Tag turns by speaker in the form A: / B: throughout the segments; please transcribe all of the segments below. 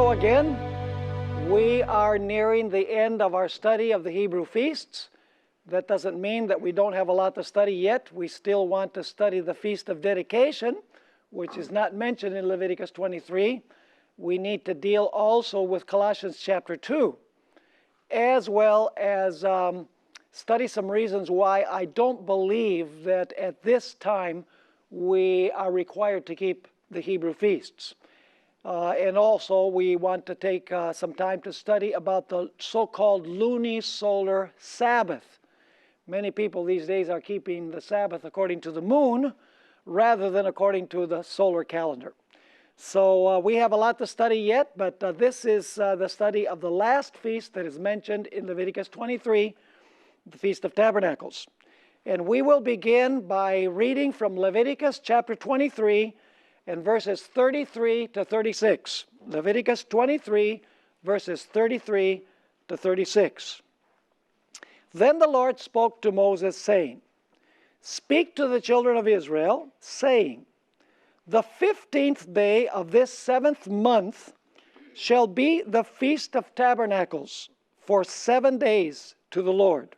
A: Hello again. We are nearing the end of our study of the Hebrew feasts. That doesn't mean that we don't have a lot to study yet. We still want to study the Feast of Dedication, which is not mentioned in Leviticus 23. We need to deal also with Colossians chapter 2, as well as study some reasons why I don't believe that at this time we are required to keep the Hebrew feasts. And also we want to take some time to study about the so-called lunisolar Sabbath. Many people these days are keeping the Sabbath according to the moon rather than according to the solar calendar. So we have a lot to study yet, but this is the study of the last feast that is mentioned in Leviticus 23, the Feast of Tabernacles. And we will begin by reading from Leviticus chapter 23 and verses 33 to 36. Leviticus 23, verses 33 to 36. Then the Lord spoke to Moses, saying, "Speak to the children of Israel, saying, the 15th day of this 7th month shall be the Feast of Tabernacles for 7 days to the Lord.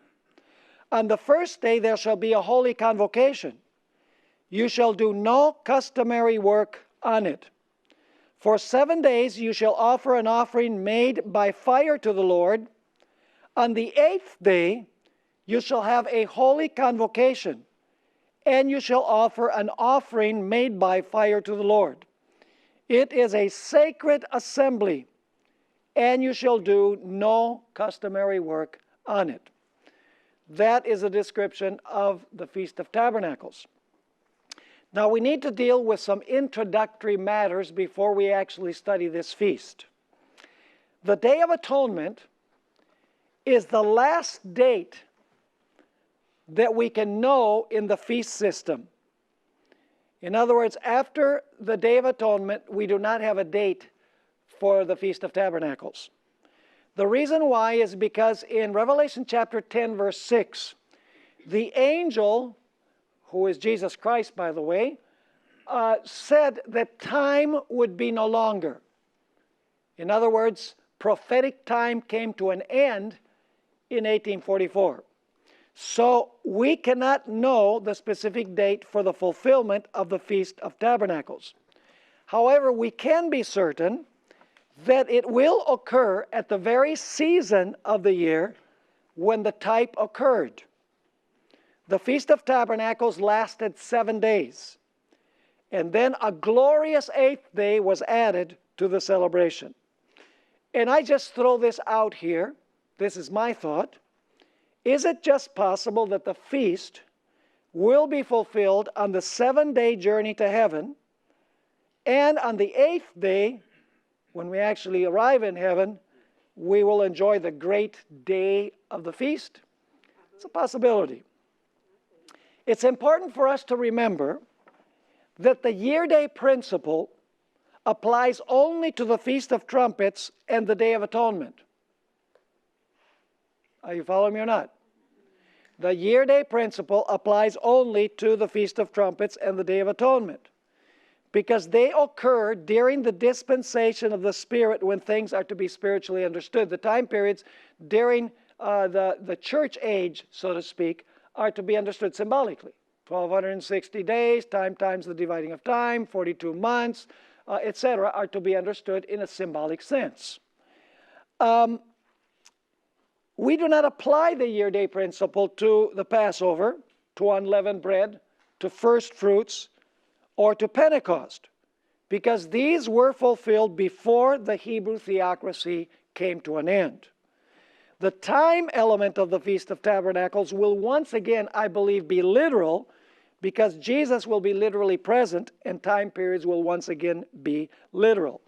A: On the first day there shall be a holy convocation. You shall do no customary work on it. For 7 days you shall offer an offering made by fire to the Lord. On the 8th day you shall have a holy convocation, and you shall offer an offering made by fire to the Lord. It is a sacred assembly, and you shall do no customary work on it." That is a description of the Feast of Tabernacles. Now we need to deal with some introductory matters before we actually study this feast. The Day of Atonement is the last date that we can know in the feast system. In other words, after the Day of Atonement, we do not have a date for the Feast of Tabernacles. The reason why is because in Revelation chapter 10, verse 6, the angel, who is Jesus Christ, by the way, said that time would be no longer. In other words, prophetic time came to an end in 1844. So we cannot know the specific date for the fulfillment of the Feast of Tabernacles. However, we can be certain that it will occur at the very season of the year when the type occurred. The Feast of Tabernacles lasted 7 days, and then a glorious 8th day was added to the celebration. And I just throw this out here. This is my thought. Is it just possible that the feast will be fulfilled on the 7-day journey to heaven, and on the 8th day, when we actually arrive in heaven, we will enjoy the great day of the feast? It's a possibility. It's important for us to remember that the year-day principle applies only to the Feast of Trumpets and the Day of Atonement. Are you following me or not? The year-day principle applies only to the Feast of Trumpets and the Day of Atonement, because they occur during the dispensation of the Spirit when things are to be spiritually understood. The time periods during the church age, so to speak, are to be understood symbolically. 1,260 days, time times the dividing of time, 42 months, etc., are to be understood in a symbolic sense. We do not apply the year-day principle to the Passover, to unleavened bread, to first fruits, or to Pentecost, because these were fulfilled before the Hebrew theocracy came to an end. The time element of the Feast of Tabernacles will once again, I believe, be literal, because Jesus will be literally present, and time periods will once again be literal.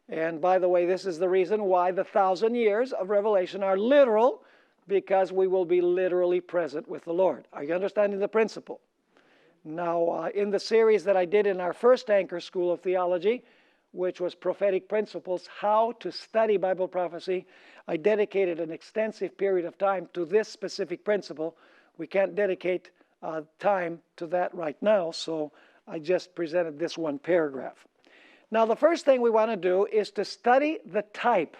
A: And by the way, this is the reason why the 1,000 years of Revelation are literal, because we will be literally present with the Lord. Are you understanding the principle? Now, in the series that I did in our first anchor school of theology, which was Prophetic Principles, How to Study Bible Prophecy, I dedicated an extensive period of time to this specific principle. We can't dedicate time to that right now, so I just presented this one paragraph. Now, the first thing we want to do is to study the type.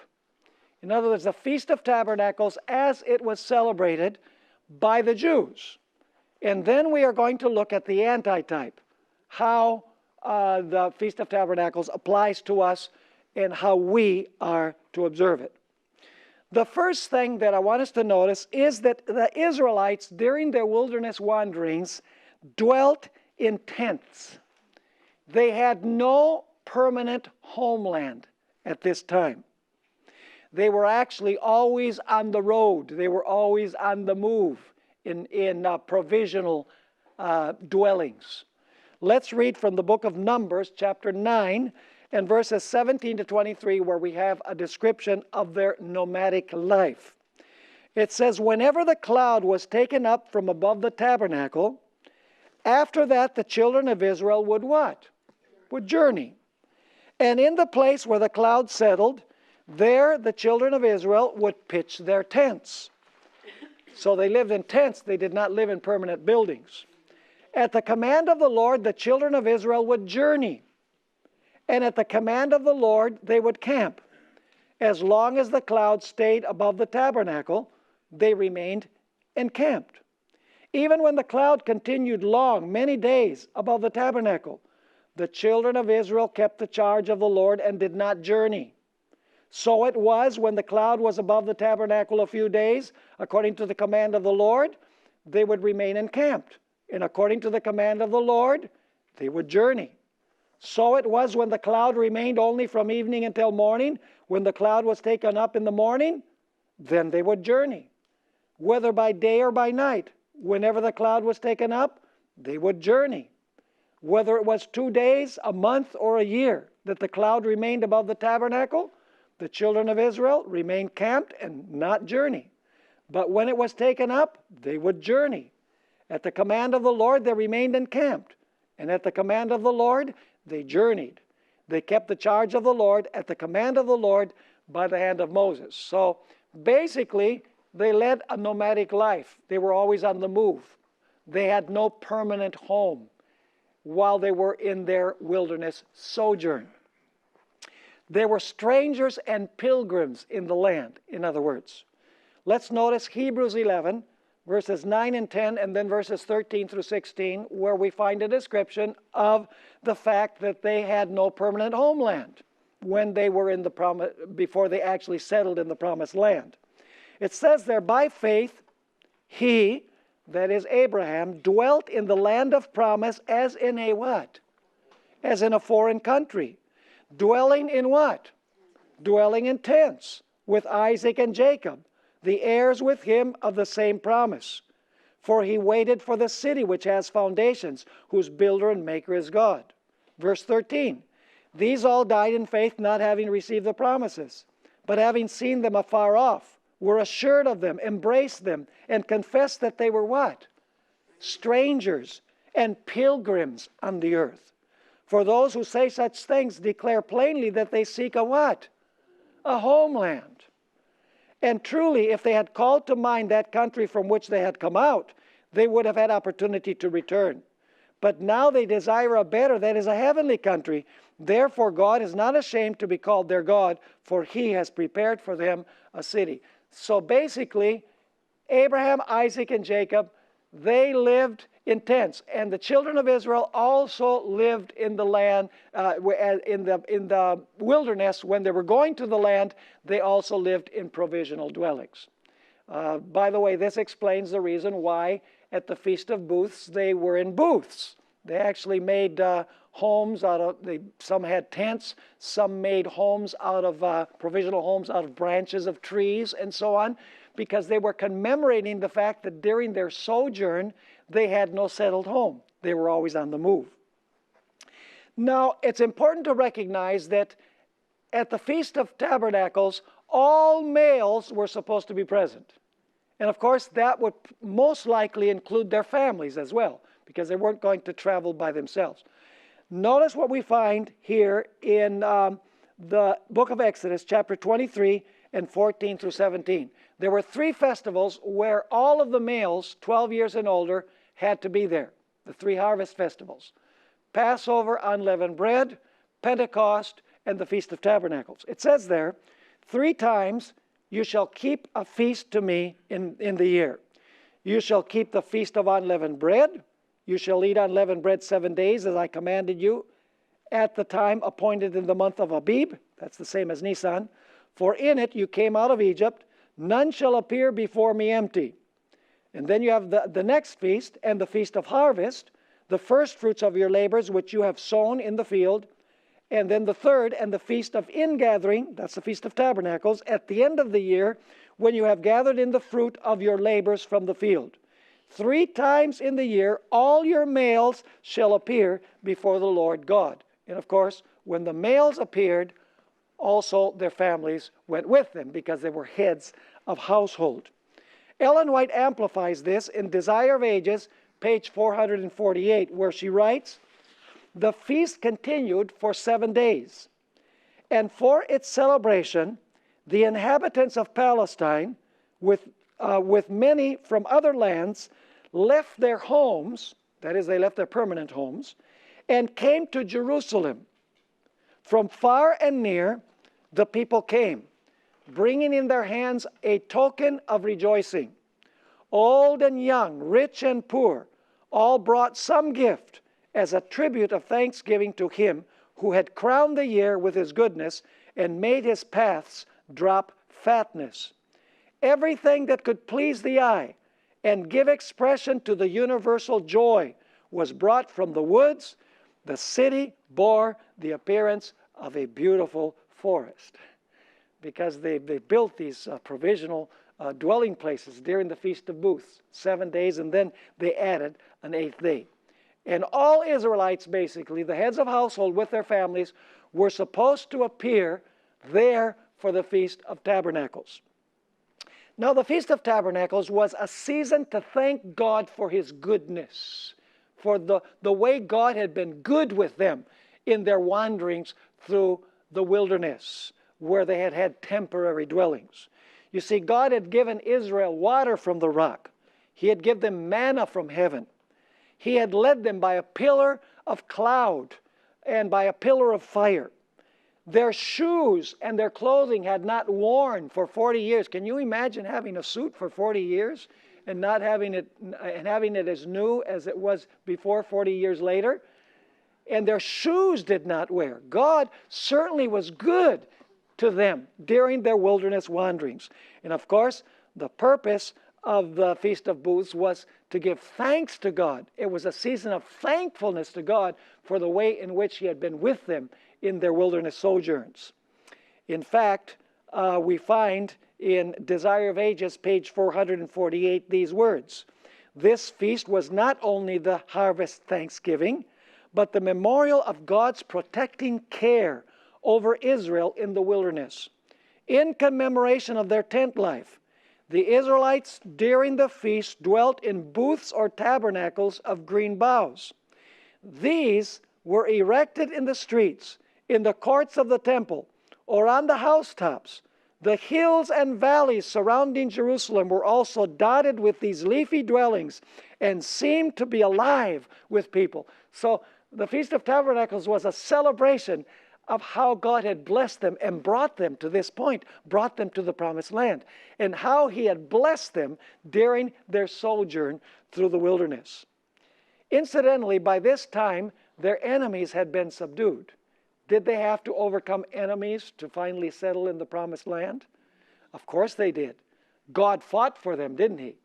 A: In other words, the Feast of Tabernacles as it was celebrated by the Jews. And then we are going to look at the antitype, how the Feast of Tabernacles applies to us and how we are to observe it. The first thing that I want us to notice is that the Israelites during their wilderness wanderings dwelt in tents. They had no permanent homeland at this time. They were actually always on the road. They were always on the move in provisional dwellings. Let's read from the book of Numbers, chapter 9, and verses 17 to 23, where we have a description of their nomadic life. It says, whenever the cloud was taken up from above the tabernacle, after that the children of Israel would what? Would journey. And in the place where the cloud settled, there the children of Israel would pitch their tents. So they lived in tents. They did not live in permanent buildings. At the command of the Lord, the children of Israel would journey. And at the command of the Lord, they would camp. As long as the cloud stayed above the tabernacle, they remained encamped. Even when the cloud continued long, many days above the tabernacle, the children of Israel kept the charge of the Lord and did not journey. So it was when the cloud was above the tabernacle a few days, according to the command of the Lord, they would remain encamped. And according to the command of the Lord, they would journey. So it was when the cloud remained only from evening until morning. When the cloud was taken up in the morning, then they would journey. Whether by day or by night, whenever the cloud was taken up, they would journey. Whether it was 2 days, a month, or a year that the cloud remained above the tabernacle, the children of Israel remained camped and not journey. But when it was taken up, they would journey. At the command of the Lord, they remained encamped. And at the command of the Lord, they journeyed. They kept the charge of the Lord at the command of the Lord by the hand of Moses. So basically, they led a nomadic life. They were always on the move. They had no permanent home while they were in their wilderness sojourn. They were strangers and pilgrims in the land, in other words. Let's notice Hebrews 11, verses 9 and 10, and then verses 13 through 16, where we find a description of the fact that they had no permanent homeland when they were in the before they actually settled in the promised land. It says there, by faith, he, that is Abraham, dwelt in the land of promise as in a what? As in a foreign country. Dwelling in what? Dwelling in tents with Isaac and Jacob, the heirs with him of the same promise. For he waited for the city which has foundations, whose builder and maker is God. Verse 13, these all died in faith, not having received the promises, but having seen them afar off, were assured of them, embraced them, and confessed that they were what? Strangers and pilgrims on the earth. For those who say such things declare plainly that they seek a what? A homeland. And truly, if they had called to mind that country from which they had come out, they would have had opportunity to return. But now they desire a better, that is a heavenly country. Therefore God is not ashamed to be called their God, for he has prepared for them a city. So basically, Abraham, Isaac, and Jacob, they lived in tents. And the children of Israel also lived in the land, in the wilderness. When they were going to the land, they also lived in provisional dwellings. By the way, this explains the reason why at the Feast of Booths, they were in booths. They actually made homes out of, some had tents, some made homes out of, provisional homes out of branches of trees and so on, because they were commemorating the fact that during their sojourn, they had no settled home. They were always on the move. Now, it's important to recognize that at the Feast of Tabernacles, all males were supposed to be present. And of course, that would most likely include their families as well, because they weren't going to travel by themselves. Notice what we find here in the book of Exodus, chapter 23 and 14 through 17. There were 3 festivals where all of the males, 12 years and older, had to be there. The 3 harvest festivals. Passover, unleavened bread. Pentecost, and the Feast of Tabernacles. It says there, 3 times you shall keep a feast to me in the year. You shall keep the Feast of Unleavened Bread. You shall eat unleavened bread 7 days, as I commanded you, at the time appointed in the month of Abib. That's the same as Nisan. For in it you came out of Egypt. None shall appear before me empty. And then you have the next feast, and the Feast of Harvest, the first fruits of your labors which you have sown in the field. And then the third, and the Feast of Ingathering, that's the Feast of Tabernacles, at the end of the year, when you have gathered in the fruit of your labors from the field. 3 times in the year, all your males shall appear before the Lord God. And of course, when the males appeared, also their families went with them, because they were heads of household. Ellen White amplifies this in Desire of Ages, page 448, where she writes, the feast continued for 7 days, and for its celebration, the inhabitants of Palestine, with many from other lands, left their homes, that is, they left their permanent homes, and came to Jerusalem. From far and near, the people came, bringing in their hands a token of rejoicing. Old and young, rich and poor, all brought some gift as a tribute of thanksgiving to him who had crowned the year with his goodness and made his paths drop fatness. Everything that could please the eye and give expression to the universal joy was brought from the woods. The city bore the appearance of a beautiful forest, because they built these provisional dwelling places during the Feast of Booths, 7 days, and then they added an 8th day. And all Israelites, basically, the heads of household with their families, were supposed to appear there for the Feast of Tabernacles. Now, the Feast of Tabernacles was a season to thank God for his goodness, for the way God had been good with them in their wanderings through the wilderness, where they had had temporary dwellings. You see, God had given Israel water from the rock. He had given them manna from heaven. He had led them by a pillar of cloud and by a pillar of fire. Their shoes and their clothing had not worn for 40 years. Can you imagine having a suit for 40 years and not having it as new as it was before 40 years later? And their shoes did not wear. God certainly was good to them during their wilderness wanderings. And of course, the purpose of the Feast of Booths was to give thanks to God. It was a season of thankfulness to God for the way in which he had been with them in their wilderness sojourns. In fact, we find in Desire of Ages, page 448, these words. This feast was not only the harvest thanksgiving, but the memorial of God's protecting care over Israel in the wilderness. In commemoration of their tent life, the Israelites during the feast dwelt in booths or tabernacles of green boughs. These were erected in the streets, in the courts of the temple, or on the housetops. The hills and valleys surrounding Jerusalem were also dotted with these leafy dwellings and seemed to be alive with people. So the Feast of Tabernacles was a celebration of how God had blessed them and brought them to this point, brought them to the Promised Land, and how he had blessed them during their sojourn through the wilderness. Incidentally, by this time, their enemies had been subdued. Did they have to overcome enemies to finally settle in the Promised Land? Of course they did. God fought for them, didn't he?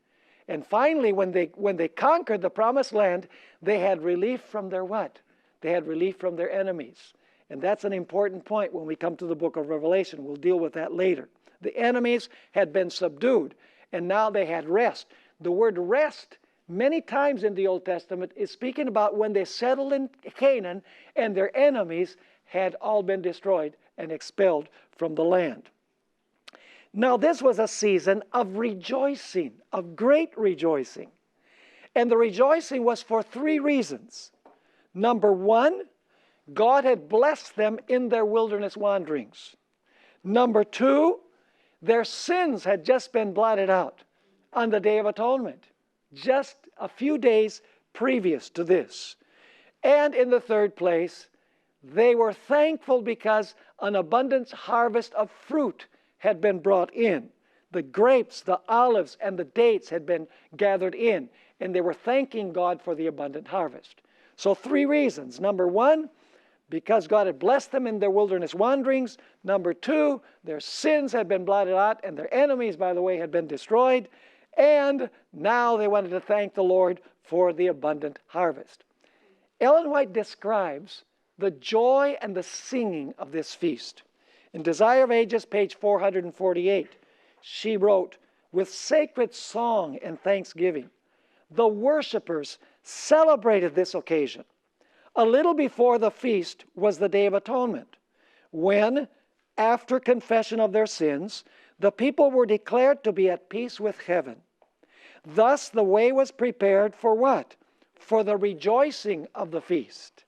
A: And finally, when they conquered the Promised Land, they had relief from their what? They had relief from their enemies. And that's an important point when we come to the book of Revelation. We'll deal with that later. The enemies had been subdued, and now they had rest. The word rest, many times in the Old Testament, is speaking about when they settled in Canaan and their enemies had all been destroyed and expelled from the land. Now, this was a season of rejoicing, of great rejoicing. And the rejoicing was for 3 reasons. Number 1, God had blessed them in their wilderness wanderings. Number 2, their sins had just been blotted out on the Day of Atonement, just a few days previous to this. And in the third place, They were thankful because an abundant harvest of fruit had been brought in. The grapes, the olives, and the dates had been gathered in, and they were thanking God for the abundant harvest. So 3 reasons. Number 1, because God had blessed them in their wilderness wanderings. Number 2, their sins had been blotted out, and their enemies, by the way, had been destroyed. And now they wanted to thank the Lord for the abundant harvest. Ellen White describes the joy and the singing of this feast. In Desire of Ages, page 448, she wrote, with sacred song and thanksgiving, the worshipers celebrated this occasion. A little before the feast was the Day of Atonement, when, after confession of their sins, the people were declared to be at peace with heaven. Thus the way was prepared for what? For the rejoicing of the feast.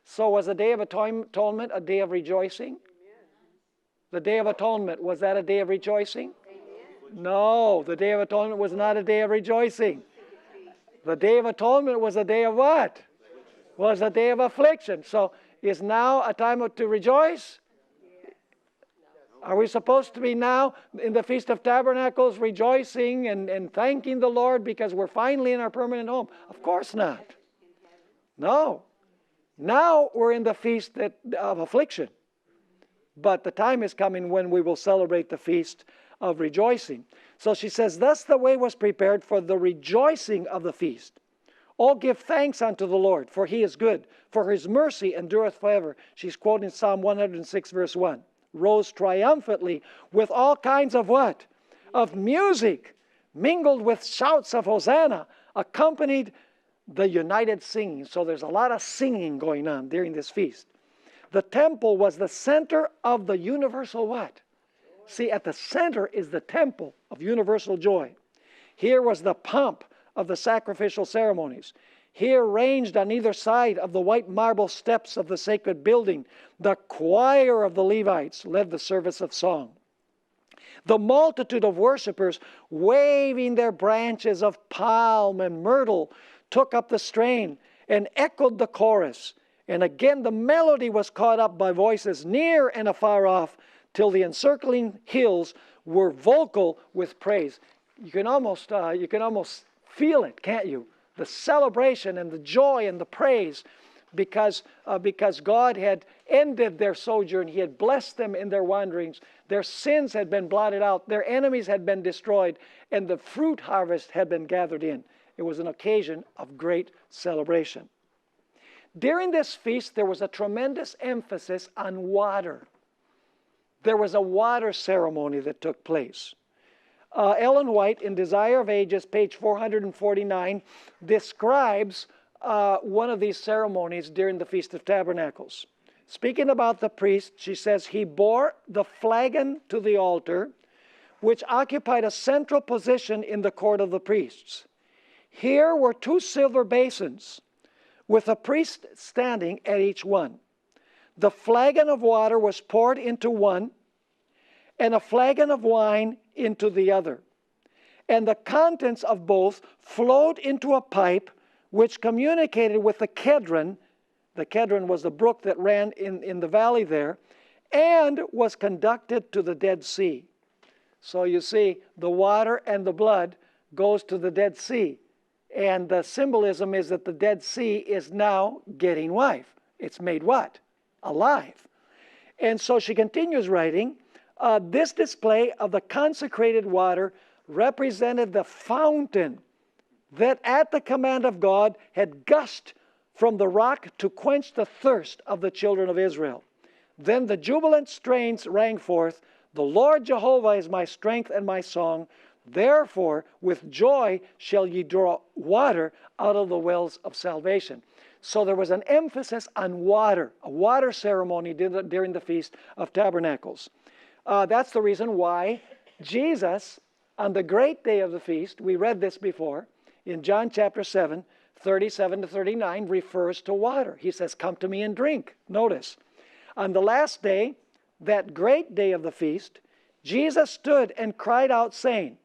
A: So was the Day of Atonement a day of rejoicing? The Day of Atonement, was that a day of rejoicing? No, the Day of Atonement was not a day of rejoicing. The Day of Atonement was a day of what? Was a day of affliction. So is now a time to rejoice? Are we supposed to be now in the Feast of Tabernacles rejoicing and thanking the Lord because we're finally in our permanent home? Of course not. No. Now we're in the feast of affliction. But the time is coming when we will celebrate the feast of rejoicing. So she says, thus the way was prepared for the rejoicing of the feast. All give thanks unto the Lord, for he is good, for his mercy endureth forever. She's quoting Psalm 106, verse 1. Rose triumphantly with all kinds of what? Of music, mingled with shouts of Hosanna, accompanied the united singing. So there's a lot of singing going on during this feast. The temple was the center of the universal what? See, at the center is the temple of universal joy. Here was the pomp of the sacrificial ceremonies. Here, ranged on either side of the white marble steps of the sacred building, the choir of the Levites led the service of song. The multitude of worshipers, waving their branches of palm and myrtle, took up the strain and echoed the chorus. And again the melody was caught up by voices near and afar off, till the encircling hills were vocal with praise. You can almost feel it, can't you? The celebration and the joy and the praise, because God had ended their sojourn. He had blessed them in their wanderings. Their sins had been blotted out. Their enemies had been destroyed, and the fruit harvest had been gathered in. It was an occasion of great celebration. During this feast, there was a tremendous emphasis on water. There was a water ceremony that took place. Ellen White, in Desire of Ages, page 449, describes one of these ceremonies during the Feast of Tabernacles. Speaking about the priest, she says, he bore the flagon to the altar, which occupied a central position in the court of the priests. Here were 2 silver basins, with a priest standing at each one. The flagon of water was poured into one, and a flagon of wine into the other. And the contents of both flowed into a pipe which communicated with the Kedron. The Kedron was the brook that ran in the valley there, and was conducted to the Dead Sea. So you see, the water and the blood goes to the Dead Sea. And the symbolism is that the Dead Sea is now getting life. It's made what? Alive. And so she continues writing, this display of the consecrated water represented the fountain that at the command of God had gushed from the rock to quench the thirst of the children of Israel. Then the jubilant strains rang forth, the Lord Jehovah is my strength and my song. Therefore, with joy shall ye draw water out of the wells of salvation. So there was an emphasis on water, a water ceremony during the Feast of Tabernacles. That's the reason why Jesus, on the great day of the feast, we read this before, in John chapter 7, 37 to 39, refers to water. He says, come to me and drink. Notice, on the last day, that great day of the feast, Jesus stood and cried out, saying,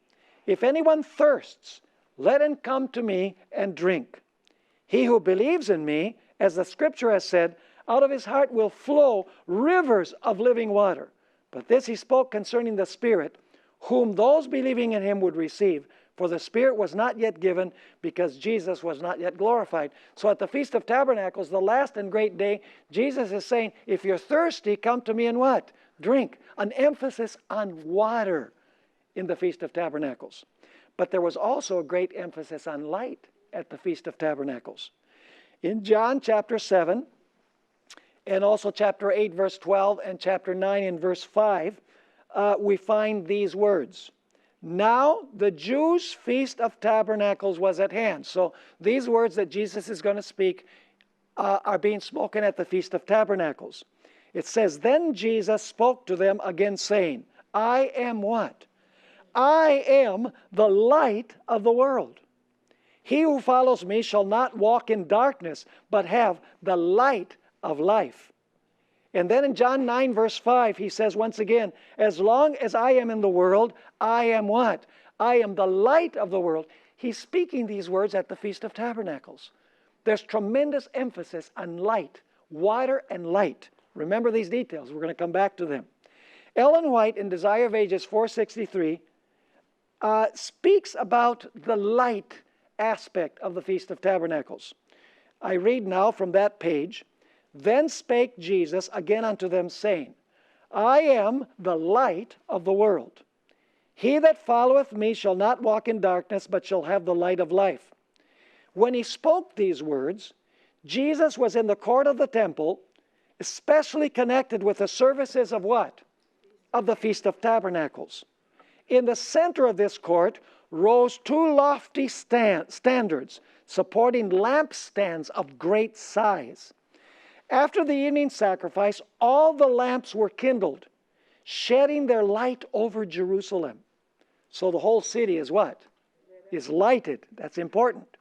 A: if anyone thirsts, let him come to me and drink. He who believes in me, as the scripture has said, Out of his heart will flow rivers of living water. But this he spoke concerning the Spirit, whom those believing in him would receive. For the Spirit was not yet given, because Jesus was not yet glorified. So at the Feast of Tabernacles, the last and great day, Jesus is saying, if you're thirsty, come to me and what? Drink. An emphasis on water in the Feast of Tabernacles. But there was also a great emphasis on light at the Feast of Tabernacles. In John chapter 7, and also chapter 8, verse 12, and chapter 9 and verse 5, we find these words. Now the Jews' Feast of Tabernacles was at hand. So these words that Jesus is going to speak are being spoken at the Feast of Tabernacles. It says, then Jesus spoke to them again, saying, I am what? I am the light of the world. He who follows me shall not walk in darkness, but have the light of life. And then in John 9, verse 5, he says once again, as long as I am in the world, I am what? I am the light of the world. He's speaking these words at the Feast of Tabernacles. There's tremendous emphasis on light, water and light. Remember these details. We're going to come back to them. Ellen White in Desire of Ages 463 speaks about the light aspect of the Feast of Tabernacles. I read now from that page. Then spake Jesus again unto them, saying, I am the light of the world. He that followeth me shall not walk in darkness, but shall have the light of life. When he spoke these words, Jesus was in the court of the temple, especially connected with the services of what? Of the Feast of Tabernacles. In the center of this court rose two lofty standards, supporting lampstands of great size. After the evening sacrifice, all the lamps were kindled, shedding their light over Jerusalem. So the whole city is what? Is lighted. That's important.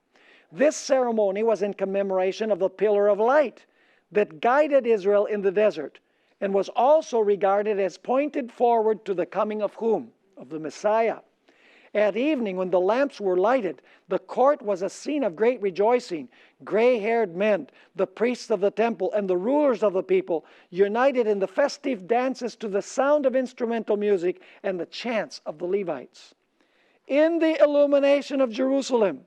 A: This ceremony was in commemoration of the pillar of light that guided Israel in the desert, and was also regarded as pointed forward to the coming of whom? Of the Messiah. At evening, when the lamps were lighted, the court was a scene of great rejoicing. Gray-haired men, the priests of the temple, and the rulers of the people, united in the festive dances to the sound of instrumental music and the chants of the Levites. In the illumination of Jerusalem,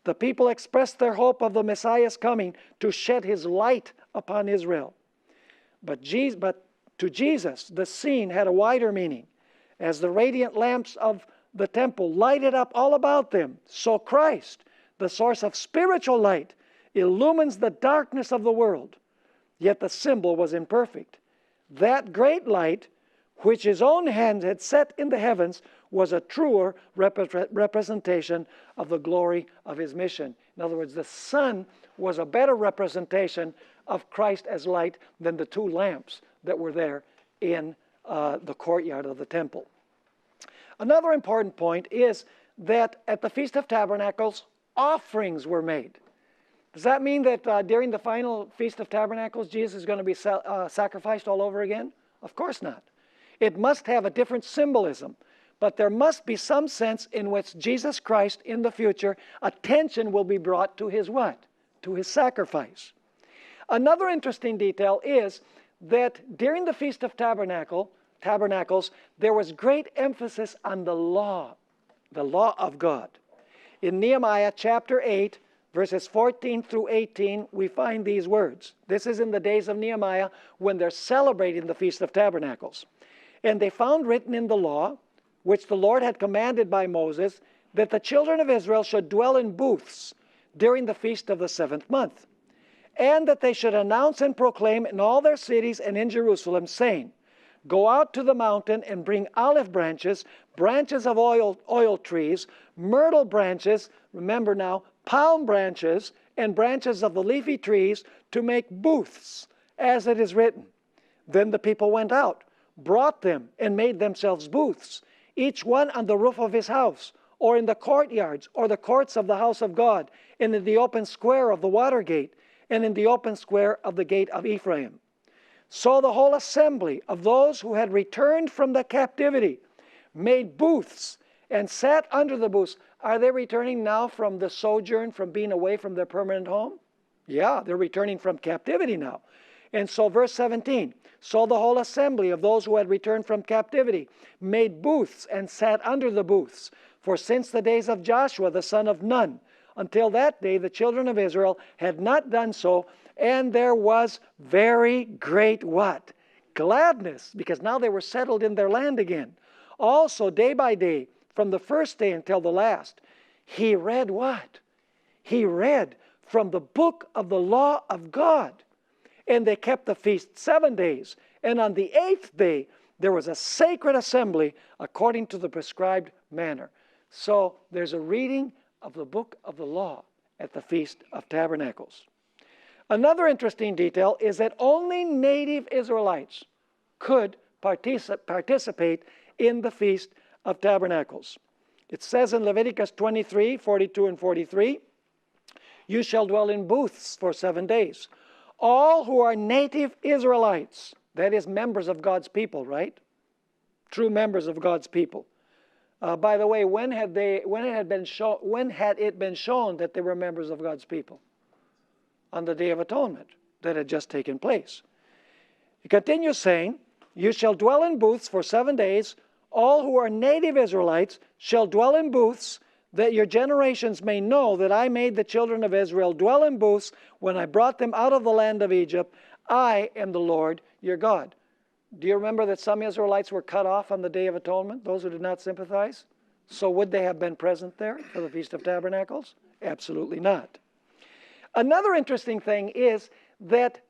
A: the people expressed their hope of the Messiah's coming to shed his light upon Israel. But to Jesus, the scene had a wider meaning. As the radiant lamps of the temple lighted up all about them, so Christ, the source of spiritual light, illumines the darkness of the world. Yet the symbol was imperfect. That great light, which his own hand had set in the heavens, was a truer representation of the glory of his mission. In other words, the sun was a better representation of Christ as light than the two lamps that were there in the courtyard of the temple. Another important point is that at the Feast of Tabernacles, offerings were made. Does that mean that during the final Feast of Tabernacles, Jesus is going to be sacrificed all over again? Of course not. It must have a different symbolism, but there must be some sense in which Jesus Christ in the future, attention will be brought to his what? To his sacrifice. Another interesting detail is that during the Feast of Tabernacles, there was great emphasis on the law of God. In Nehemiah chapter 8, verses 14 through 18, we find these words. This is in the days of Nehemiah when they're celebrating the Feast of Tabernacles. And they found written in the law, which the Lord had commanded by Moses, that the children of Israel should dwell in booths during the feast of the 7th month, and that they should announce and proclaim in all their cities and in Jerusalem, saying, Go out to the mountain and bring olive branches, branches of oil trees, myrtle branches, remember now, palm branches, and branches of the leafy trees to make booths, as it is written. Then the people went out, brought them, and made themselves booths, each one on the roof of his house, or in the courtyards, or the courts of the house of God, and in the open square of the water gate, and in the open square of the gate of Ephraim. So the whole assembly of those who had returned from the captivity made booths and sat under the booths. Are they returning now from the sojourn, from being away from their permanent home? Yeah, they're returning from captivity now. And so verse 17, so the whole assembly of those who had returned from captivity made booths and sat under the booths. For since the days of Joshua the son of Nun, until that day the children of Israel had not done so, and there was very great what? Gladness, because now they were settled in their land again. Also day by day, from the first day until the last, he read what? He read from the book of the law of God. And they kept the feast 7 days. And on the 8th day, there was a sacred assembly according to the prescribed manner. So there's a reading of the book of the law at the Feast of Tabernacles. Another interesting detail is that only native Israelites could participate in the Feast of Tabernacles. It says in Leviticus 23, 42 and 43, you shall dwell in booths for 7 days. All who are native Israelites, that is members of God's people, right? True members of God's people. By the way, when had it been shown that they were members of God's people? On the Day of Atonement that had just taken place. He continues saying, you shall dwell in booths for 7 days. All who are native Israelites shall dwell in booths, that your generations may know that I made the children of Israel dwell in booths when I brought them out of the land of Egypt. I am the Lord your God. Do you remember that some Israelites were cut off on the Day of Atonement, those who did not sympathize? So would they have been present there for the Feast of Tabernacles? Absolutely not. Another interesting thing is that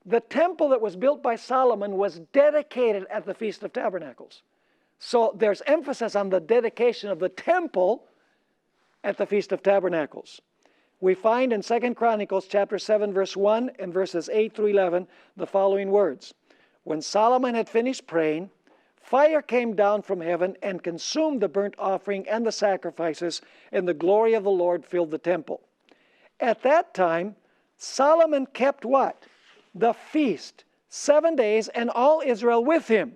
A: the temple that was built by Solomon was dedicated at the Feast of Tabernacles. So there's emphasis on the dedication of the temple at the Feast of Tabernacles. We find in 2 Chronicles chapter 7 verse 1 and verses 8 through 11 the following words. When Solomon had finished praying, fire came down from heaven and consumed the burnt offering and the sacrifices, and the glory of the Lord filled the temple. At that time, Solomon kept what? The feast 7 days, and all Israel with him.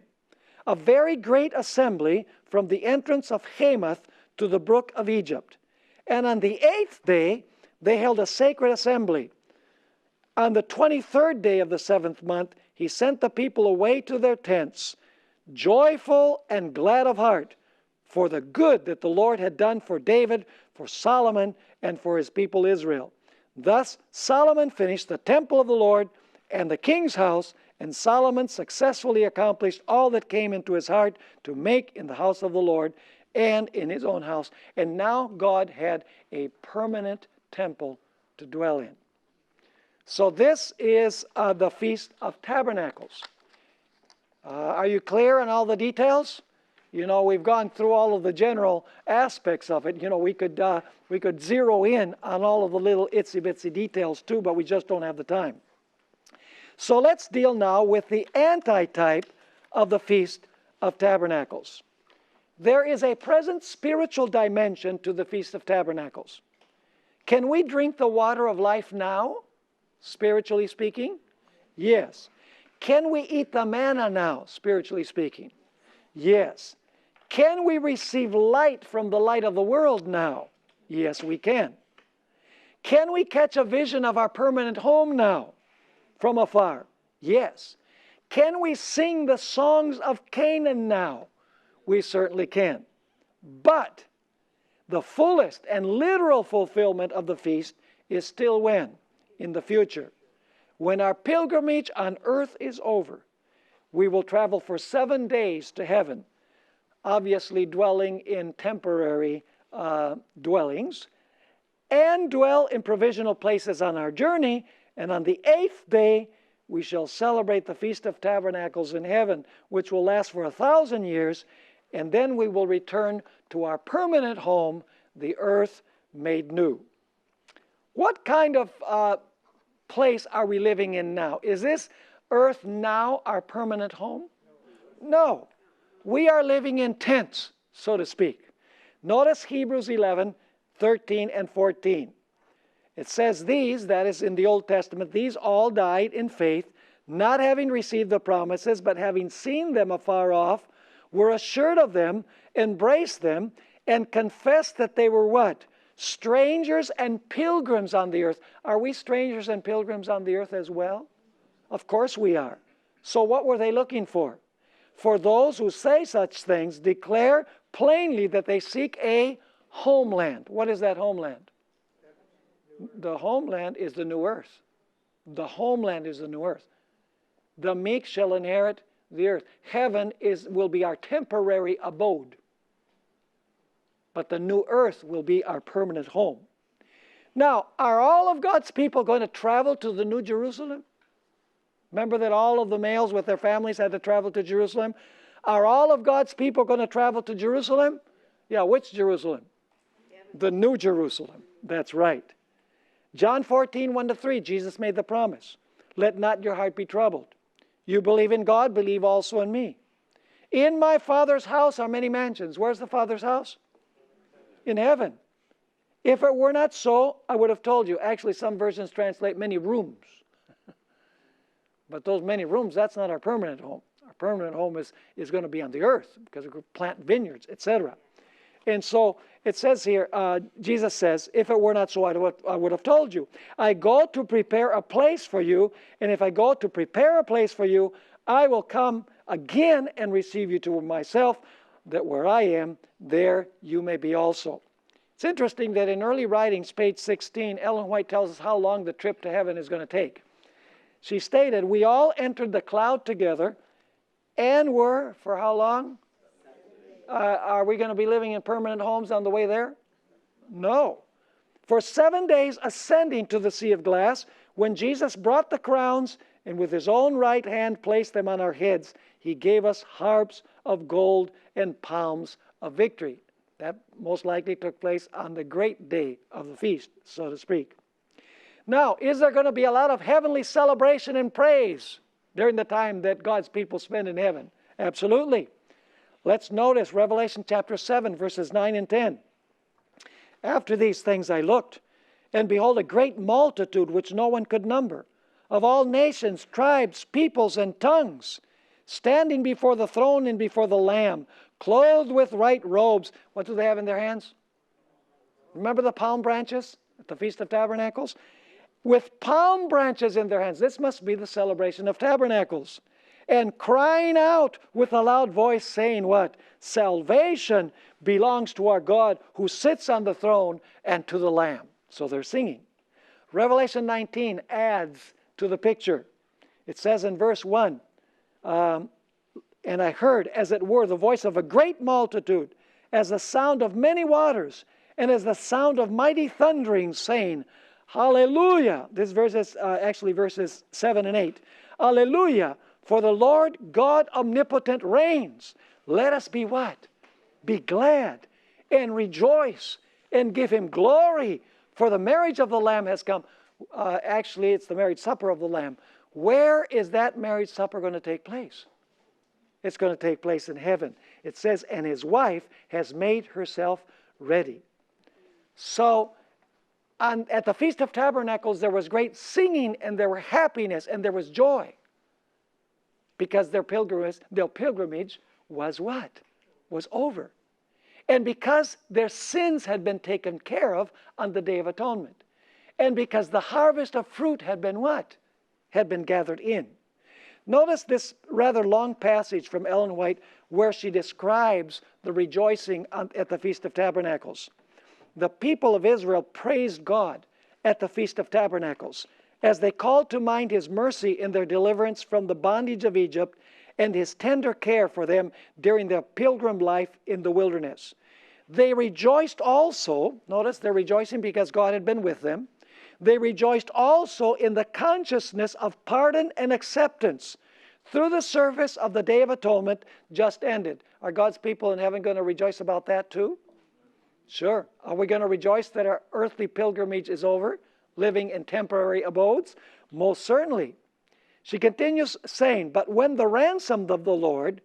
A: A very great assembly from the entrance of Hamath to the brook of Egypt. And on the 8th day, they held a sacred assembly. On the 23rd day of the 7th month, he sent the people away to their tents, joyful and glad of heart, for the good that the Lord had done for David, for Solomon, and for his people Israel. Thus Solomon finished the temple of the Lord and the king's house, and Solomon successfully accomplished all that came into his heart to make in the house of the Lord and in his own house. And now God had a permanent temple to dwell in. So this is the Feast of Tabernacles. Are you clear on all the details? You know, we've gone through all of the general aspects of it. You know, we could zero in on all of the little itsy-bitsy details too, but we just don't have the time. So let's deal now with the antitype of the Feast of Tabernacles. There is a present spiritual dimension to the Feast of Tabernacles. Can we drink the water of life now, spiritually speaking? Yes. Can we eat the manna now, spiritually speaking? Yes. Can we receive light from the light of the world now? Yes, we can. Can we catch a vision of our permanent home now from afar? Yes. Can we sing the songs of Canaan now? We certainly can. But the fullest and literal fulfillment of the feast is still when? In the future. When our pilgrimage on earth is over, we will travel for 7 days to heaven, obviously dwelling in temporary dwellings, and dwell in provisional places on our journey. And on the 8th day, we shall celebrate the Feast of Tabernacles in heaven, which will last for 1,000 years. And then we will return to our permanent home, the earth made new. What kind of place are we living in now? Is this earth now our permanent home? No. We are living in tents, so to speak. Notice Hebrews 11, 13 and 14. It says these, that is in the Old Testament, these all died in faith, not having received the promises, but having seen them afar off, were assured of them, embraced them, and confessed that they were what? Strangers and pilgrims on the earth. Are we strangers and pilgrims on the earth as well? Of course we are. So what were they looking for? For those who say such things declare plainly that they seek a homeland. What is that homeland? The homeland is the new earth. The homeland is the new earth. The meek shall inherit the earth. Heaven will be our temporary abode. But the new earth will be our permanent home. Now, are all of God's people going to travel to the New Jerusalem? Remember that all of the males with their families had to travel to Jerusalem? Are all of God's people going to travel to Jerusalem? Yeah, which Jerusalem? The New Jerusalem. That's right. John 14, 1-3, Jesus made the promise. Let not your heart be troubled. You believe in God, believe also in me. In my Father's house are many mansions. Where's the Father's house? In heaven. If it were not so, I would have told you. Actually, some versions translate many rooms. But those many rooms, that's not our permanent home. Our permanent home is going to be on the earth because we plant vineyards, etc. And so it says here, Jesus says, if it were not so, I would have told you. I go to prepare a place for you, and if I go to prepare a place for you, I will come again and receive you to myself, that where I am, there you may be also. It's interesting that in early writings, page 16, Ellen White tells us how long the trip to heaven is going to take. She stated, we all entered the cloud together and were, for how long? Are we going to be living in permanent homes on the way there? No. For 7 days ascending to the sea of glass, when Jesus brought the crowns and with his own right hand placed them on our heads, he gave us harps of gold and palms of victory. That most likely took place on the great day of the feast, so to speak. Now, is there going to be a lot of heavenly celebration and praise during the time that God's people spend in heaven? Absolutely. Let's notice Revelation chapter 7, verses 9 and 10. After these things I looked, and behold, a great multitude which no one could number, of all nations, tribes, peoples, and tongues, standing before the throne and before the Lamb, clothed with white robes. What do they have in their hands? Remember the palm branches at the Feast of Tabernacles? With palm branches in their hands. This must be the celebration of Tabernacles. And crying out with a loud voice, saying what? Salvation belongs to our God who sits on the throne and to the Lamb. So they're singing. Revelation 19 adds to the picture. It says in verse 1, and I heard, as it were, the voice of a great multitude, as the sound of many waters, and as the sound of mighty thundering, saying, Hallelujah. This verse is actually verses 7 and 8. Hallelujah. For the Lord God omnipotent reigns. Let us be what? Be glad and rejoice and give him glory. For the marriage of the Lamb has come. Actually, it's the marriage supper of the Lamb. Where is that marriage supper going to take place? It's going to take place in heaven. It says, and his wife has made herself ready. So, at the Feast of Tabernacles, there was great singing and there were happiness and there was joy. Because their pilgrimage was what? Was over. And because their sins had been taken care of on the Day of Atonement. And because the harvest of fruit had been what? Had been gathered in. Notice this rather long passage from Ellen White where she describes the rejoicing at the Feast of Tabernacles. The people of Israel praised God at the Feast of Tabernacles as they called to mind his mercy in their deliverance from the bondage of Egypt and his tender care for them during their pilgrim life in the wilderness. They rejoiced also, notice they're rejoicing because God had been with them. They rejoiced also in the consciousness of pardon and acceptance through the service of the Day of Atonement just ended. Are God's people in heaven going to rejoice about that too? Sure. Are we going to rejoice that our earthly pilgrimage is over, living in temporary abodes? Most certainly. She continues saying, but when the ransomed of the Lord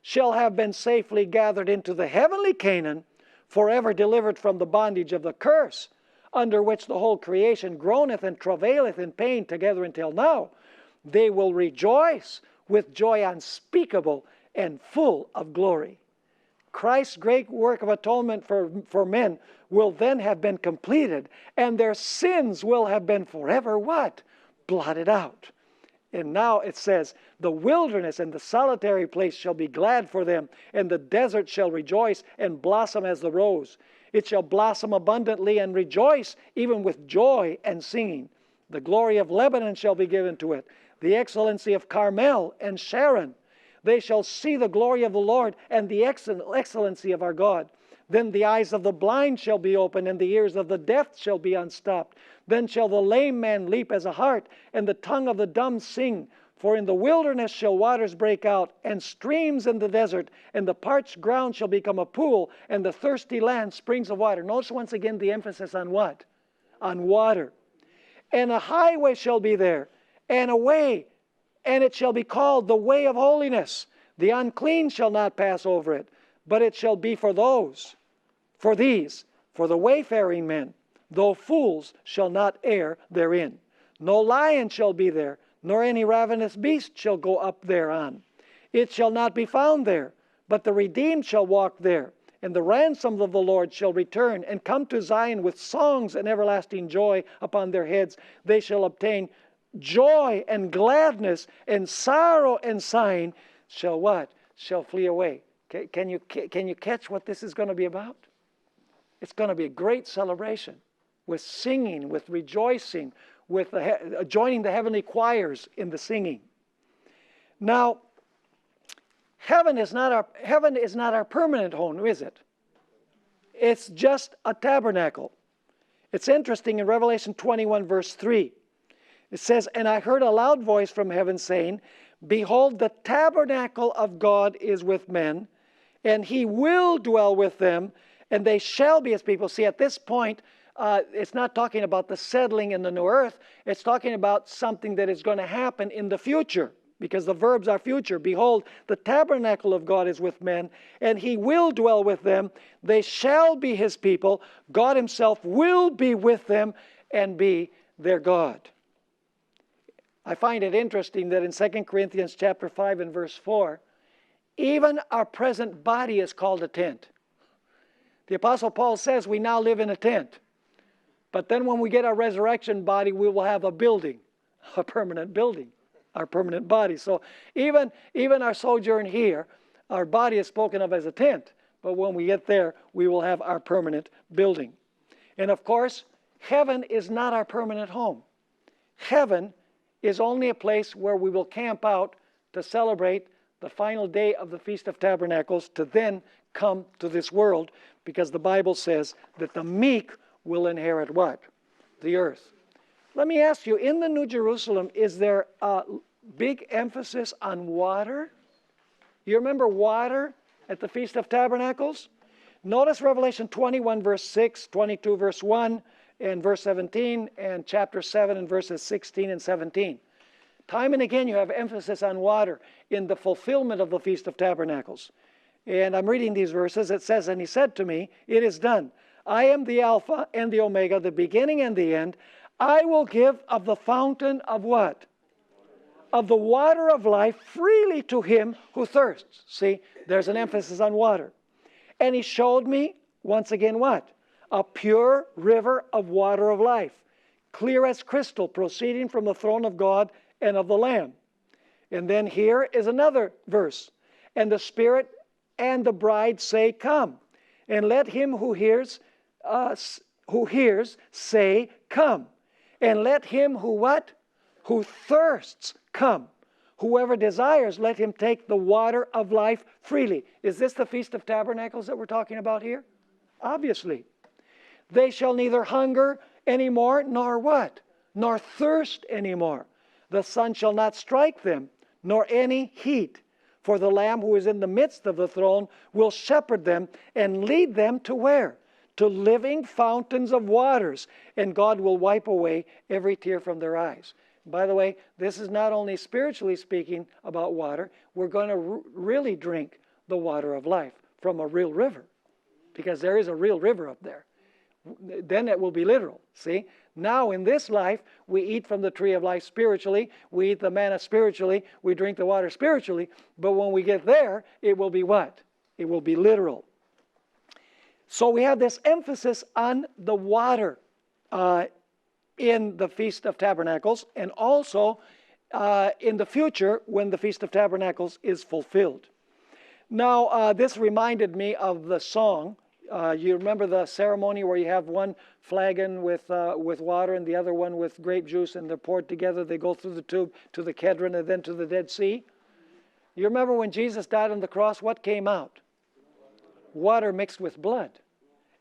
A: shall have been safely gathered into the heavenly Canaan, forever delivered from the bondage of the curse, under which the whole creation groaneth and travaileth in pain together until now, they will rejoice with joy unspeakable and full of glory. Christ's great work of atonement for men will then have been completed, and their sins will have been forever what? Blotted out. And now it says, the wilderness and the solitary place shall be glad for them, and the desert shall rejoice and blossom as the rose. It shall blossom abundantly and rejoice, even with joy and singing. The glory of Lebanon shall be given to it, the excellency of Carmel and Sharon. They shall see the glory of the Lord and the excellency of our God. Then the eyes of the blind shall be opened, and the ears of the deaf shall be unstopped. Then shall the lame man leap as a hart, and the tongue of the dumb sing. For in the wilderness shall waters break out, and streams in the desert, and the parched ground shall become a pool, and the thirsty land springs of water. Notice once again the emphasis on what? On water. And a highway shall be there, and a way, and it shall be called the way of holiness. The unclean shall not pass over it, but it shall be for the wayfaring men, though fools shall not err therein. No lion shall be there, nor any ravenous beast shall go up thereon. It shall not be found there, but the redeemed shall walk there. And the ransomed of the Lord shall return and come to Zion with songs and everlasting joy upon their heads. They shall obtain joy and gladness, and sorrow and sighing shall what? Shall flee away. Can you catch what this is going to be about? It's going to be a great celebration with singing, with rejoicing, with joining the heavenly choirs in the singing. Now, heaven is not our permanent home, is it? It's just a tabernacle. It's interesting in Revelation 21 verse 3. It says, "And I heard a loud voice from heaven saying, Behold, the tabernacle of God is with men, and he will dwell with them, and they shall be his people." See, at this point, it's not talking about the settling in the new earth. It's talking about something that is going to happen in the future, because the verbs are future. "Behold, the tabernacle of God is with men, and he will dwell with them. They shall be his people. God himself will be with them and be their God." I find it interesting that in 2 Corinthians chapter 5 and verse 4, even our present body is called a tent. The Apostle Paul says we now live in a tent. But then when we get our resurrection body, we will have a building, a permanent building, our permanent body. So even our sojourn here, our body is spoken of as a tent. But when we get there, we will have our permanent building. And of course, heaven is not our permanent home. Heaven is only a place where we will camp out to celebrate the final day of the Feast of Tabernacles, to then come to this world, because the Bible says that the meek will inherit what? The earth. Let me ask you, in the New Jerusalem, is there a big emphasis on water? You remember water at the Feast of Tabernacles? Notice Revelation 21 verse 6, 22 verse 1, and verse 17, and chapter 7 and verses 16 and 17. Time and again you have emphasis on water in the fulfillment of the Feast of Tabernacles. And I'm reading these verses. It says, "And he said to me, It is done. I am the Alpha and the Omega, the beginning and the end. I will give of the fountain of what? Of the water of life freely to him who thirsts." See, there's an emphasis on water. "And he showed me," once again what? "A pure river of water of life, clear as crystal, proceeding from the throne of God and of the Lamb." And then here is another verse. "And the Spirit and the bride say, Come. And let him who hears say, Come. And let him who what? Who thirsts come. Whoever desires, let him take the water of life freely." Is this the Feast of Tabernacles that we're talking about here? Obviously. "They shall neither hunger anymore, nor what? Nor thirst anymore. The sun shall not strike them, nor any heat. For the Lamb who is in the midst of the throne will shepherd them and lead them to where? To living fountains of waters. And God will wipe away every tear from their eyes." By the way, this is not only spiritually speaking about water. We're going to really drink the water of life from a real river, because there is a real river up there. Then it will be literal, see? Now in this life, we eat from the tree of life spiritually. We eat the manna spiritually. We drink the water spiritually. But when we get there, it will be what? It will be literal. So we have this emphasis on the water in the Feast of Tabernacles. And also in the future when the Feast of Tabernacles is fulfilled. Now, this reminded me of the song. You remember the ceremony where you have one flagon with water and the other one with grape juice, and they're poured together. They go through the tube to the Kedron and then to the Dead Sea. You remember when Jesus died on the cross, what came out? Water mixed with blood.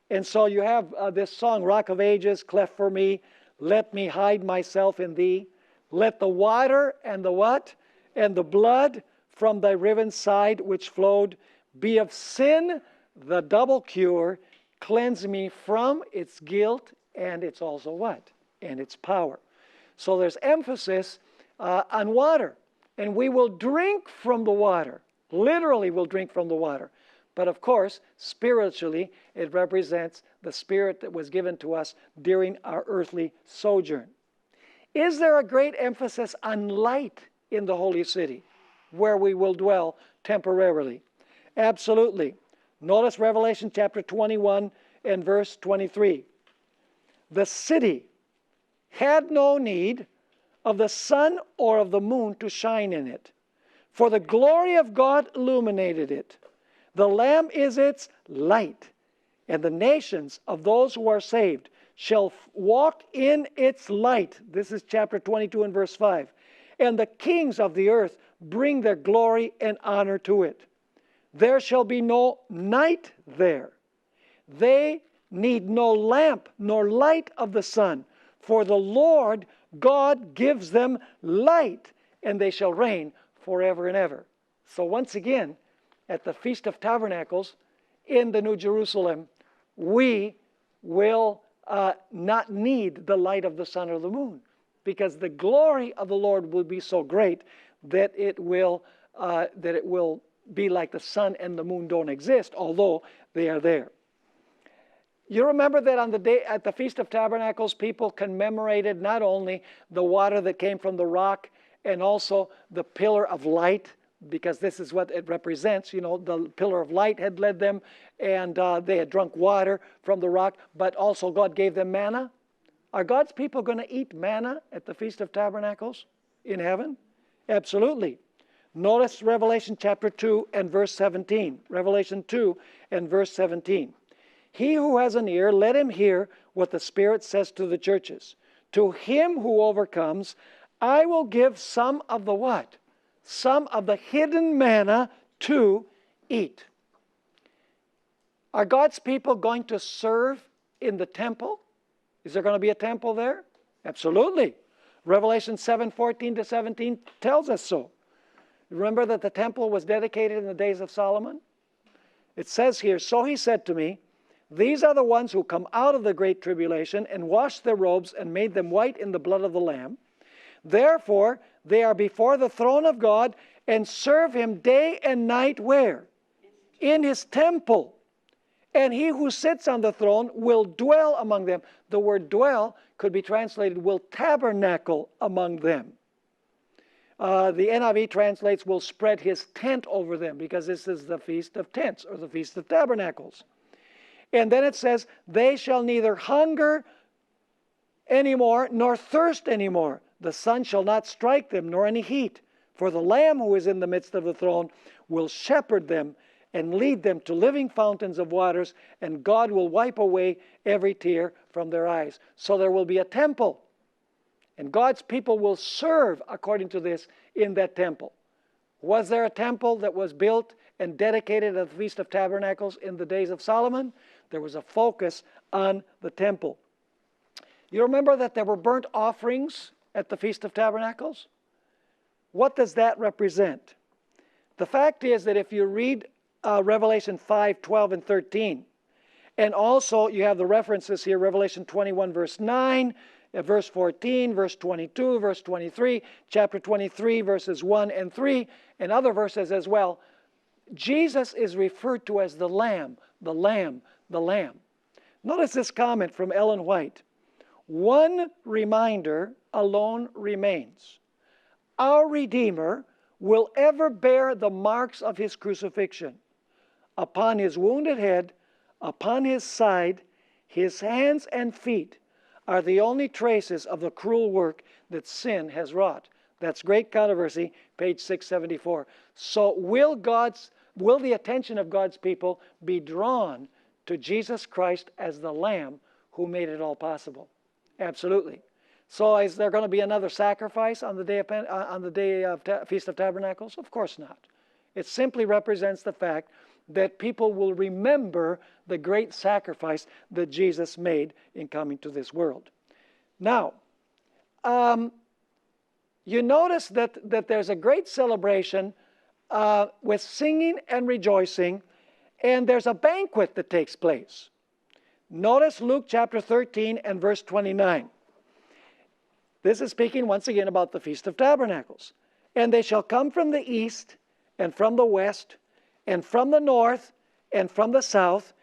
A: And so you have this song, Rock of Ages, cleft for me, let me hide myself in thee. Let the water and the what? And the blood from thy riven side which flowed be of sin the double cure, cleanse me from its guilt and its also what? And its power. So there's emphasis on water. And we will drink from the water. Literally we'll drink from the water. But of course, spiritually, it represents the Spirit that was given to us during our earthly sojourn. Is there a great emphasis on light in the holy city, where we will dwell temporarily? Absolutely. Notice Revelation chapter 21 and verse 23. The city had no need of the sun or of the moon to shine in it, for the glory of God illuminated it. The Lamb is its light, and the nations of those who are saved shall walk in its light. This is chapter 22 and verse 5. And the kings of the earth bring their glory and honor to it. There shall be no night there. They need no lamp nor light of the sun, for the Lord God gives them light, and they shall reign forever and ever. So once again, at the Feast of Tabernacles in the New Jerusalem, we will not need the light of the sun or the moon, because the glory of the Lord will be so great that it will be like the sun and the moon don't exist, although they are there. You remember that on the day at the Feast of Tabernacles, people commemorated not only the water that came from the rock and also the pillar of light, because this is what it represents. You know, the pillar of light had led them, and they had drunk water from the rock, but also God gave them manna. Are God's people going to eat manna at the Feast of Tabernacles in heaven? Absolutely. Notice Revelation chapter 2 and verse 17. Revelation 2 and verse 17. He who has an ear, let him hear what the Spirit says to the churches. To him who overcomes, I will give some of the what? Some of the hidden manna to eat. Are God's people going to serve in the temple? Is there going to be a temple there? Absolutely. Revelation 7:14-17 tells us so. Remember that the temple was dedicated in the days of Solomon? It says here, so he said to me, these are the ones who come out of the great tribulation and washed their robes and made them white in the blood of the Lamb. Therefore, they are before the throne of God and serve him day and night where? In his temple. And he who sits on the throne will dwell among them. The word dwell could be translated will tabernacle among them. The NIV translates will spread his tent over them, because this is the Feast of Tents or the Feast of Tabernacles. And then it says, they shall neither hunger anymore nor thirst anymore. The sun shall not strike them, nor any heat. For the Lamb who is in the midst of the throne will shepherd them and lead them to living fountains of waters, and God will wipe away every tear from their eyes. So there will be a temple, and God's people will serve according to this in that temple. Was there a temple that was built and dedicated at the Feast of Tabernacles in the days of Solomon? There was a focus on the temple. You remember that there were burnt offerings at the Feast of Tabernacles? What does that represent? The fact is that if you read Revelation 5, 12, and 13, and also you have the references here, Revelation 21, verse 9, verse 14, verse 22, verse 23, chapter 23, verses 1 and 3, and other verses as well, Jesus is referred to as the Lamb, the Lamb, the Lamb. Notice this comment from Ellen White. One reminder alone remains. Our Redeemer will ever bear the marks of his crucifixion. Upon his wounded head, upon his side, his hands and feet are the only traces of the cruel work that sin has wrought. That's Great Controversy, page 674. So will the attention of God's people be drawn to Jesus Christ as the Lamb who made it all possible? Absolutely. So is there going to be another sacrifice on the day of Feast of Tabernacles? Of course not. It simply represents the fact that people will remember the great sacrifice that Jesus made in coming to this world. Now, you notice that there's a great celebration with singing and rejoicing, and there's a banquet that takes place. Notice Luke chapter 13 and verse 29. This is speaking once again about the Feast of Tabernacles. And they shall come from the east, and from the west, and from the north, and from the south,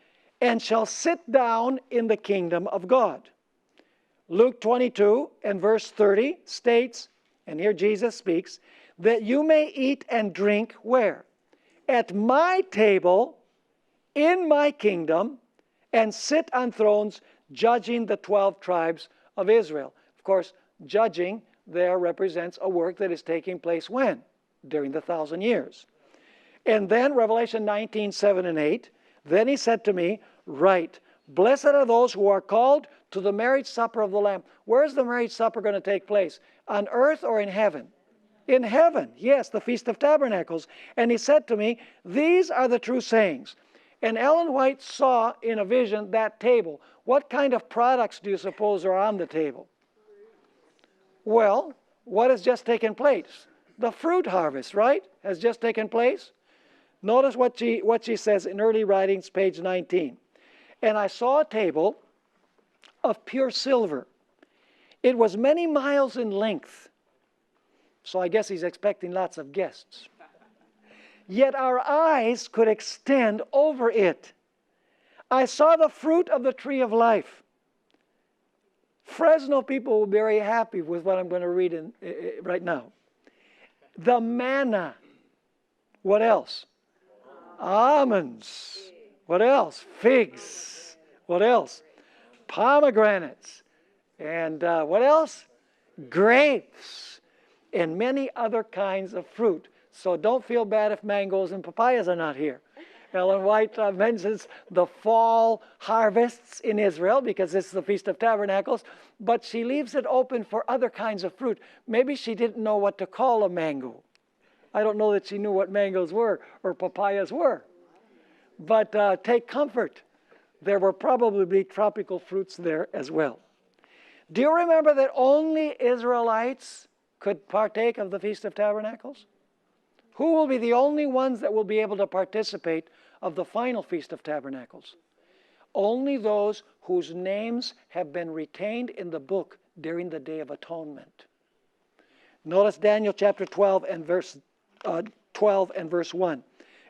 A: and shall sit down in the kingdom of God. Luke 22 and verse 30 states, and here Jesus speaks, that you may eat and drink where? At my table, in my kingdom, and sit on thrones, judging the 12 tribes of Israel. Of course, judging there represents a work that is taking place when? During the 1,000 years. And then Revelation 19, 7 and 8, then he said to me, write, blessed are those who are called to the marriage supper of the Lamb. Where is the marriage supper going to take place? On earth or in heaven? In heaven, yes, the Feast of Tabernacles. And he said to me, these are the true sayings. And Ellen White saw in a vision that table. What kind of products do you suppose are on the table? Well, what has just taken place? The fruit harvest, right, has just taken place. Notice what she says in Early Writings, page 19. And I saw a table of pure silver. It was many miles in length. So I guess he's expecting lots of guests. Yet our eyes could extend over it. I saw the fruit of the tree of life. Fresno people will be very happy with what I'm going to read right now. The manna. What else? Almonds. What else? Figs. What else? Pomegranates. And what else? Grapes. And many other kinds of fruit. So don't feel bad if mangoes and papayas are not here. Ellen White mentions the fall harvests in Israel because it's the Feast of Tabernacles, but she leaves it open for other kinds of fruit. Maybe she didn't know what to call a mango. I don't know that she knew what mangoes were or papayas were. But take comfort. There were probably tropical fruits there as well. Do you remember that only Israelites could partake of the Feast of Tabernacles? Who will be the only ones that will be able to participate of the final Feast of Tabernacles? Only those whose names have been retained in the book during the Day of Atonement. Notice Daniel chapter 12 and verse 1.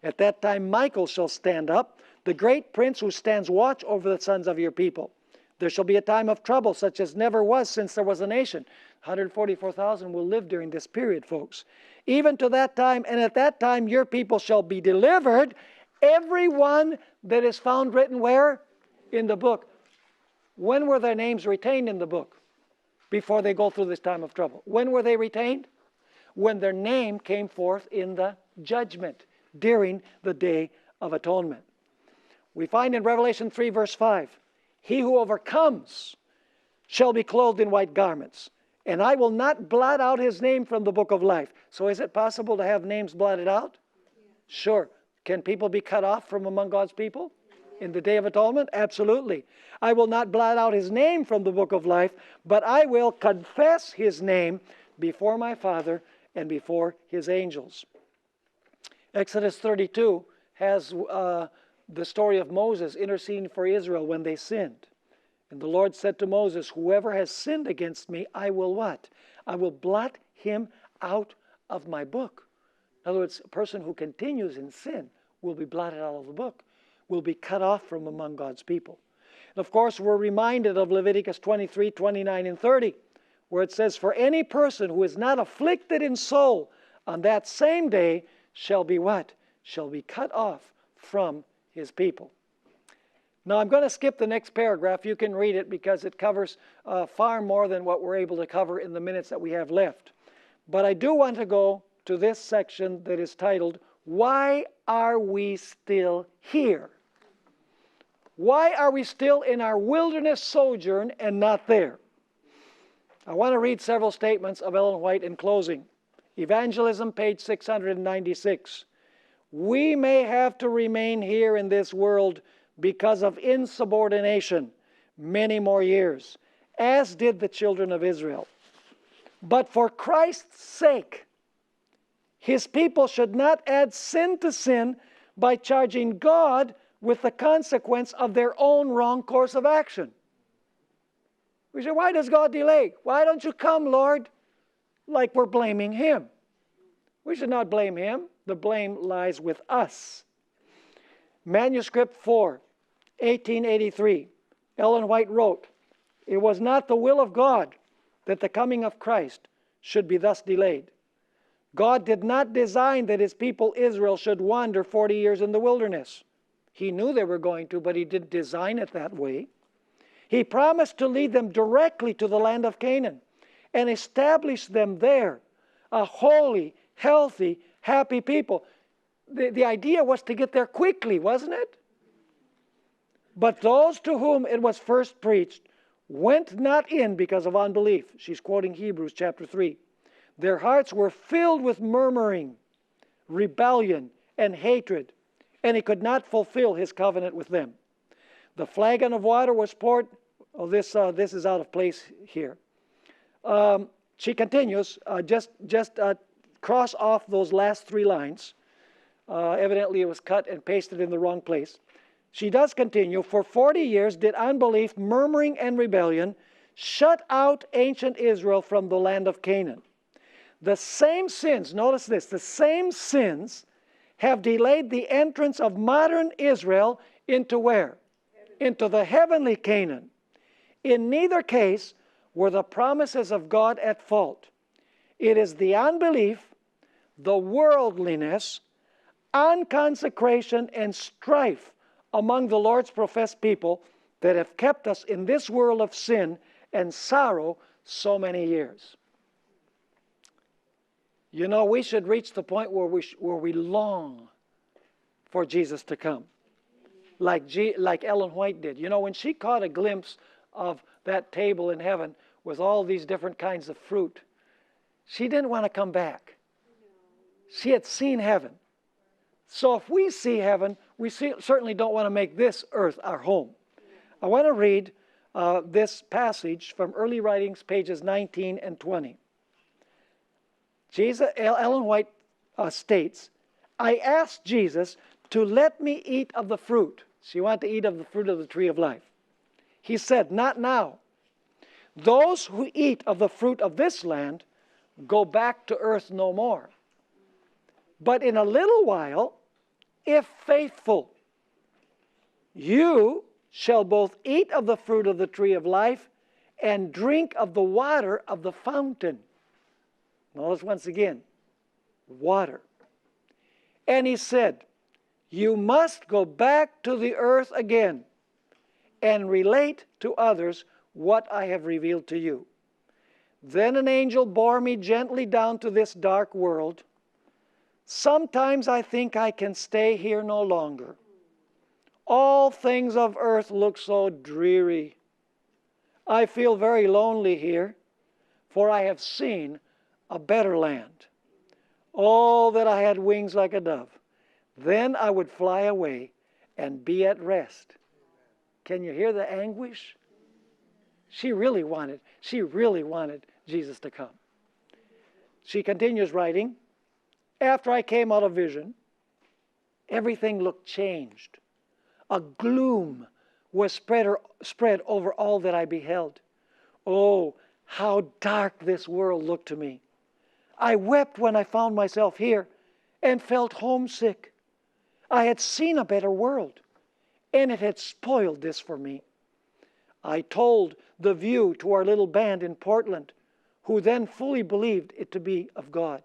A: At that time Michael shall stand up, the great prince who stands watch over the sons of your people. There shall be a time of trouble such as never was since there was a nation. 144,000 will live during this period, folks. Even to that time, and at that time your people shall be delivered, every one that is found written where? In the book. When were their names retained in the book? Before they go through this time of trouble. When were they retained? When their name came forth in the judgment during the Day of Atonement. We find in Revelation 3 verse 5, he who overcomes shall be clothed in white garments, and I will not blot out his name from the book of life. So is it possible to have names blotted out? Sure. Can people be cut off from among God's people in the Day of Atonement? Absolutely. I will not blot out his name from the book of life, but I will confess his name before my Father and before his angels. Exodus 32 has the story of Moses interceding for Israel when they sinned. And the Lord said to Moses, whoever has sinned against me, I will what? I will blot him out of my book. In other words, a person who continues in sin will be blotted out of the book, will be cut off from among God's people. And of course, we're reminded of Leviticus 23, 29, and 30, where it says, for any person who is not afflicted in soul on that same day shall be what? Shall be cut off from his people. Now I'm going to skip the next paragraph. You can read it because it covers far more than what we're able to cover in the minutes that we have left. But I do want to go to this section that is titled, Why Are We Still Here? Why are we still in our wilderness sojourn and not there? I want to read several statements of Ellen White in closing. Evangelism, page 696. We may have to remain here in this world because of insubordination many more years, as did the children of Israel. But for Christ's sake, His people should not add sin to sin by charging God with the consequence of their own wrong course of action. We say, why does God delay? Why don't you come, Lord? Like we're blaming Him. We should not blame Him. The blame lies with us. Manuscript 4, 1883. Ellen White wrote, it was not the will of God that the coming of Christ should be thus delayed. God did not design that His people Israel should wander 40 years in the wilderness. He knew they were going to, but He didn't design it that way. He promised to lead them directly to the land of Canaan and establish them there, a holy, healthy, happy people. The idea was to get there quickly, wasn't it? But those to whom it was first preached went not in because of unbelief. She's quoting Hebrews chapter 3. Their hearts were filled with murmuring, rebellion, and hatred, and He could not fulfill His covenant with them. The flagon of water was poured. Oh, this is out of place here. She continues, just cross off those last 3 lines. Evidently it was cut and pasted in the wrong place. She does continue, for 40 years did unbelief, murmuring, and rebellion shut out ancient Israel from the land of Canaan. The same sins, notice this, the same sins have delayed the entrance of modern Israel into where? Into the heavenly Canaan. In neither case were the promises of God at fault. It is the unbelief, the worldliness, unconsecration, and strife among the Lord's professed people that have kept us in this world of sin and sorrow so many years. You know, we should reach the point where we long for Jesus to come, like Ellen White did. You know, when she caught a glimpse of that table in heaven with all these different kinds of fruit, she didn't want to come back. She had seen heaven. So if we see heaven, we certainly don't want to make this earth our home. I want to read this passage from Early Writings, pages 19 and 20. Ellen White states, I asked Jesus to let me eat of the fruit. She wanted to eat of the fruit of the tree of life. He said, not now. Those who eat of the fruit of this land go back to earth no more. But in a little while, if faithful, you shall both eat of the fruit of the tree of life and drink of the water of the fountain. Notice once again, water. And He said, you must go back to the earth again and relate to others what I have revealed to you. Then an angel bore me gently down to this dark world. Sometimes I think I can stay here no longer. All things of earth look so dreary. I feel very lonely here, for I have seen a better land. Oh, that I had wings like a dove. Then I would fly away and be at rest. Can you hear the anguish? She really wanted Jesus to come. She continues writing, after I came out of vision, everything looked changed. A gloom was spread over all that I beheld. Oh, how dark this world looked to me. I wept when I found myself here and felt homesick. I had seen a better world, and it had spoiled this for me. I told the view to our little band in Portland, who then fully believed it to be of God.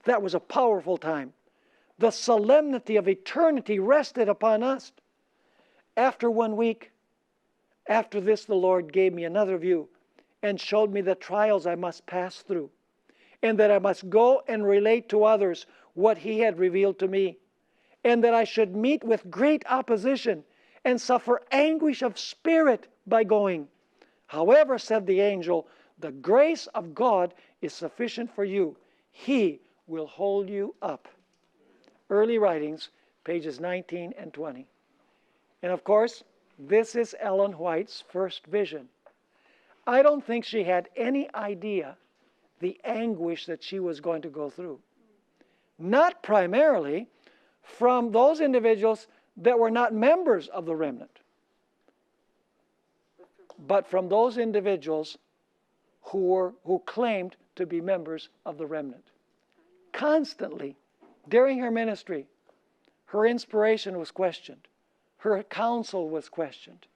A: That was a powerful time. The solemnity of eternity rested upon us. After 1 week, after this, the Lord gave me another view and showed me the trials I must pass through. and that I must go and relate to others what he had revealed to me, and that I should meet with great opposition and suffer anguish of spirit by going. However, said the angel, the grace of God is sufficient for you. He will hold you up. Early Writings, pages 19 and 20. And of course, this is Ellen White's first vision. I don't think she had any idea the anguish that she was going to go through. Not primarily from those individuals that were not members of the remnant, but from those individuals who claimed to be members of the remnant. Constantly, during her ministry, her inspiration was questioned. Her counsel was questioned.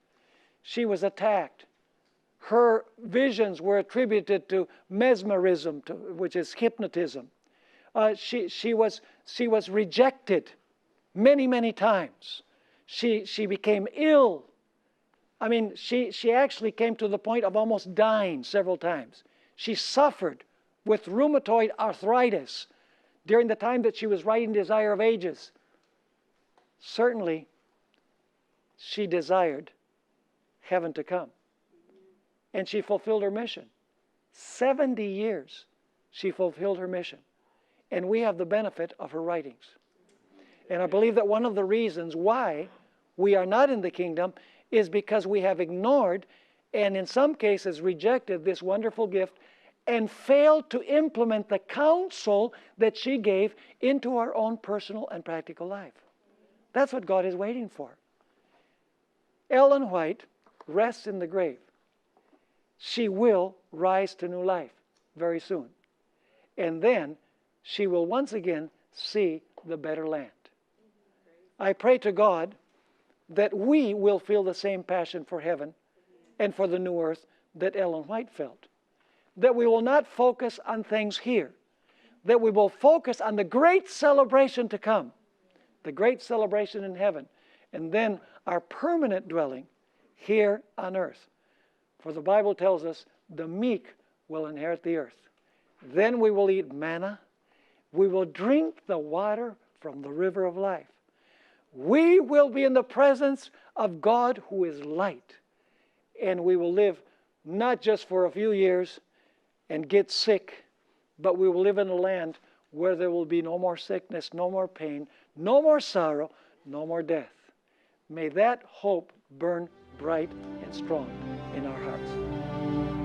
A: She was attacked. Her visions were attributed to mesmerism, which is hypnotism. She was rejected many, many times. She became ill. I mean, she actually came to the point of almost dying several times. She suffered with rheumatoid arthritis during the time that she was writing Desire of Ages. Certainly, she desired heaven to come. And she fulfilled her mission. 70 years she fulfilled her mission. And we have the benefit of her writings. And I believe that one of the reasons why we are not in the kingdom is because we have ignored and in some cases rejected this wonderful gift and failed to implement the counsel that she gave into our own personal and practical life. That's what God is waiting for. Ellen White rests in the grave. She will rise to new life very soon. And then she will once again see the better land. I pray to God that we will feel the same passion for heaven and for the new earth that Ellen White felt. That we will not focus on things here. That we will focus on the great celebration to come. The great celebration in heaven. And then our permanent dwelling here on earth. For the Bible tells us the meek will inherit the earth. Then we will eat manna. We will drink the water from the river of life. We will be in the presence of God who is light. And we will live not just for a few years and get sick, but we will live in a land where there will be no more sickness, no more pain, no more sorrow, no more death. May that hope burn bright and strong in our hearts.